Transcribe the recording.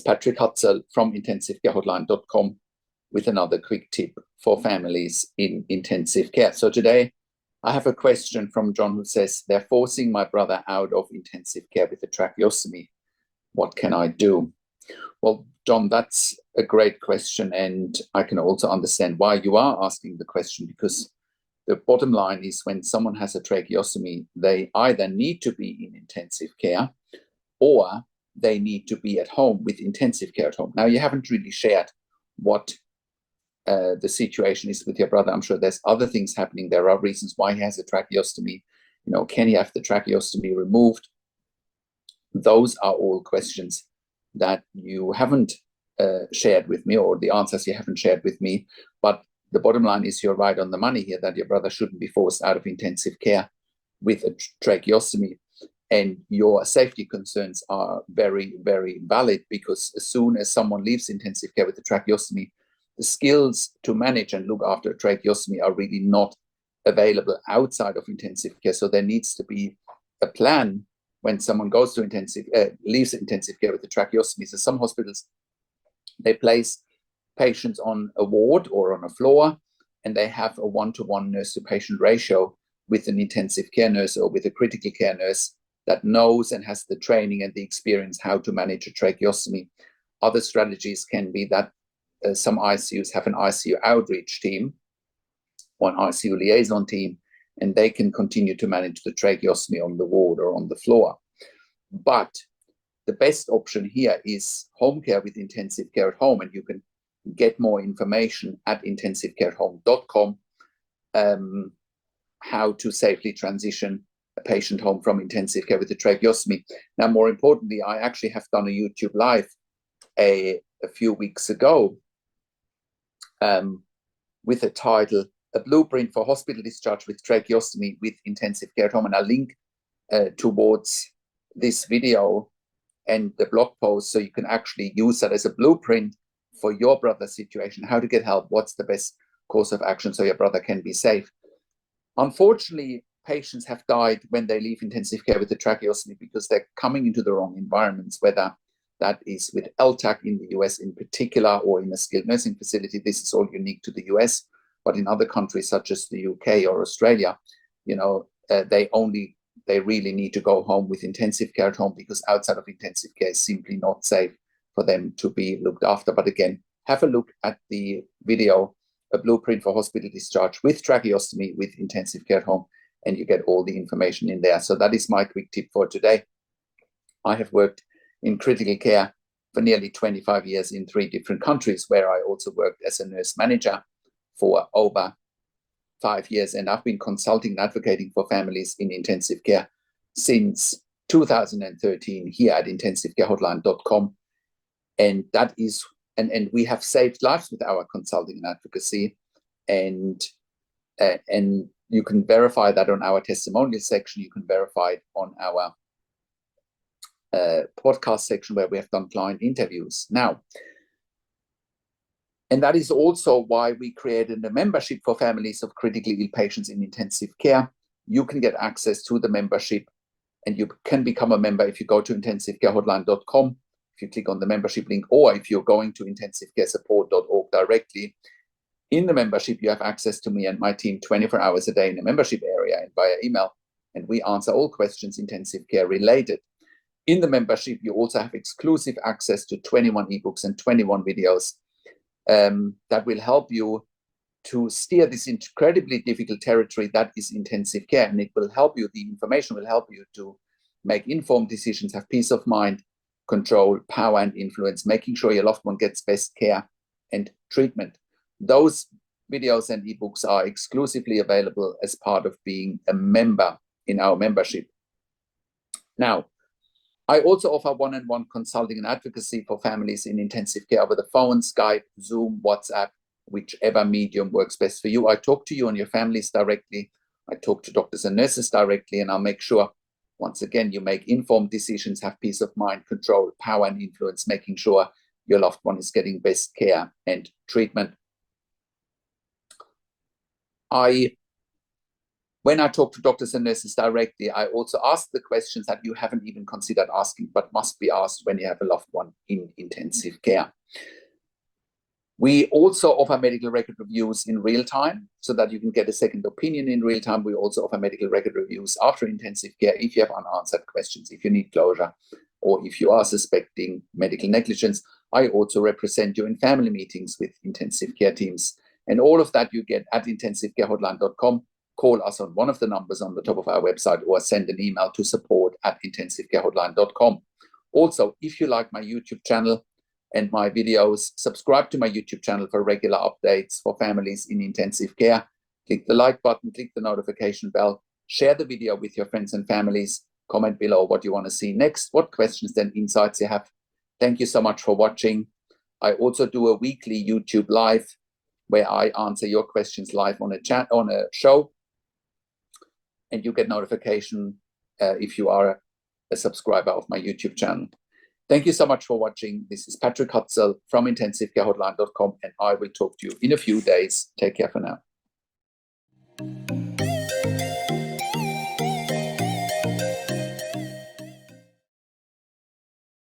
Patrick Hutzel from intensivecarehotline.com with another quick tip for families in intensive care. So today I have a question from John who says, they're forcing my brother out of intensive care with a tracheostomy. What can I do? Well, John, that's a great question. And I can also understand why you are asking the question, because the bottom line is when someone has a tracheostomy, they either need to be in intensive care or they need to be at home with intensive care at home. Now, you haven't really shared what the situation is with your brother. I'm sure there's other things happening. There are reasons why he has a tracheostomy. You know, can he have the tracheostomy removed? Those are all questions that you haven't shared with me, or the answers you haven't shared with me. But the bottom line is you're right on the money here, that your brother shouldn't be forced out of intensive care with a tracheostomy. And your safety concerns are very, very valid, because as soon as someone leaves intensive care with a tracheostomy, the skills to manage and look after a tracheostomy are really not available outside of intensive care. So there needs to be a plan when someone goes to leaves intensive care with a tracheostomy. So some hospitals, they place patients on a ward or on a floor, and they have a one-to-one nurse-to-patient ratio with an intensive care nurse or with a critical care nurse that knows and has the training and the experience how to manage a tracheostomy. Other strategies can be that some ICUs have an ICU outreach team or an ICU liaison team, and they can continue to manage the tracheostomy on the ward or on the floor. But the best option here is home care with intensive care at home, and you can get more information at intensivecareathome.com how to safely transition a patient home from intensive care with a tracheostomy. Now, more importantly, I actually have done a YouTube live a few weeks ago with a title, A Blueprint for Hospital Discharge with Tracheostomy with Intensive Care at Home. And I'll link towards this video and the blog post, so you can actually use that as a blueprint for your brother's situation, how to get help, what's the best course of action so your brother can be safe. Unfortunately, patients have died when they leave intensive care with a tracheostomy because they're coming into the wrong environments, whether that is with LTAC in the US in particular, or in a skilled nursing facility. This is all unique to the US, but in other countries such as the UK or Australia, you know, they really need to go home with intensive care at home, because outside of intensive care is simply not safe for them to be looked after. But again, have a look at the video, A Blueprint for Hospital Discharge with Tracheostomy with Intensive Care at Home, and you get all the information in there. So that is my quick tip for today. I have worked in critical care for nearly 25 years in 3 different countries, where I also worked as a nurse manager for over 5 years. And I've been consulting and advocating for families in intensive care since 2013 here at intensivecarehotline.com. And that is, and we have saved lives with our consulting and advocacy. And you can verify that on our testimonial section. You can verify it on our podcast section, where we have done client interviews now. And that is also why we created a membership for families of critically ill patients in intensive care. You can get access to the membership, and you can become a member if you go to intensivecarehotline.com, if you click on the membership link, or if you're going to intensivecaresupport.org directly. In the membership, you have access to me and my team 24 hours a day in the membership area and via email, and we answer all questions intensive care related. In the membership, you also have exclusive access to 21 ebooks and 21 videos that will help you to steer this incredibly difficult territory that is intensive care. And it will help you, the information will help you to make informed decisions, have peace of mind, control, power, and influence, making sure your loved one gets best care and treatment. Those videos and ebooks are exclusively available as part of being a member in our membership. Now, I also offer one-on-one consulting and advocacy for families in intensive care over the phone, Skype, Zoom, WhatsApp, whichever medium works best for you. I talk to you and your families directly. I talk to doctors and nurses directly, and I'll make sure, once again, you make informed decisions, have peace of mind, control, power, and influence, making sure your loved one is getting best care and treatment. I when I talk to doctors and nurses directly, I also ask the questions that you haven't even considered asking, but must be asked when you have a loved one in intensive care. We also offer medical record reviews in real time so that you can get a second opinion in real time. We also offer medical record reviews after intensive care if you have unanswered questions, if you need closure, or if you are suspecting medical negligence. I also represent you in family meetings with intensive care teams. And all of that you get at intensivecarehotline.com. Call us on one of the numbers on the top of our website or send an email to support@intensivecarehotline.com. Also, if you like my YouTube channel and my videos, subscribe to my YouTube channel for regular updates for families in intensive care. Click the like button, click the notification bell, share the video with your friends and families, comment below what you want to see next, what questions and insights you have. Thank you so much for watching. I also do a weekly YouTube live where I answer your questions live on a show. And you get notification if you are a subscriber of my YouTube channel. Thank you so much for watching. This is Patrick Hutzel from intensivecarehotline.com, and I will talk to you in a few days. Take care for now.